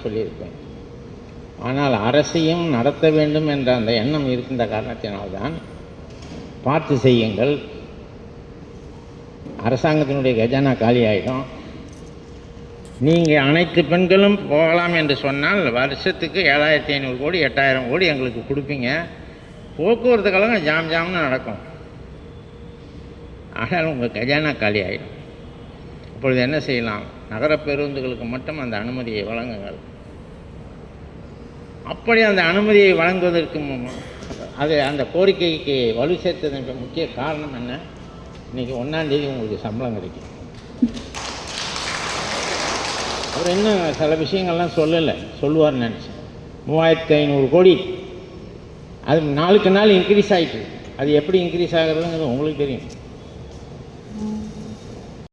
நான் சொல்லியிருப்பேன். ஆனால் அரசையும் நடத்த வேண்டும் என்ற அந்த எண்ணம் இருக்கின்ற காரணத்தினால்தான் பார்த்து செய்யுங்கள், அரசாங்கத்தினுடைய கஜானா காலி ஆகிடும், நீங்கள் அனைத்து பெண்களும் போகலாம் என்று சொன்னால் வருஷத்துக்கு 7500 கோடி 8000 கோடி எங்களுக்கு கொடுப்பீங்க, போக்குவரத்து கழகம் ஜாம் ஜாம்னு நடக்கும். ஆனால் உங்கள் கஜானா காலி ஆகிடும். அப்பொழுது என்ன செய்யலாம்? நகர பேருந்துகளுக்கு மட்டும் அந்த அனுமதியை வழங்குங்கள். அப்படி அந்த அனுமதியை வழங்குவதற்கு அது அந்த கோரிக்கைக்கு வலு சேர்த்ததற்கு முக்கிய காரணம் என்ன? இன்றைக்கி 1ஆம் தேதி உங்களுக்கு சம்பளம் கிடைக்கும். அவர் இன்னும் சில விஷயங்கள்லாம் சொல்லுவார்னு நினச்சேன். 3500 கோடி அது நாளுக்கு நாள் இன்க்ரீஸ் ஆகிட்டு, அது எப்படி இன்க்ரீஸ் ஆகிறதுங்கிறது உங்களுக்கு தெரியும்.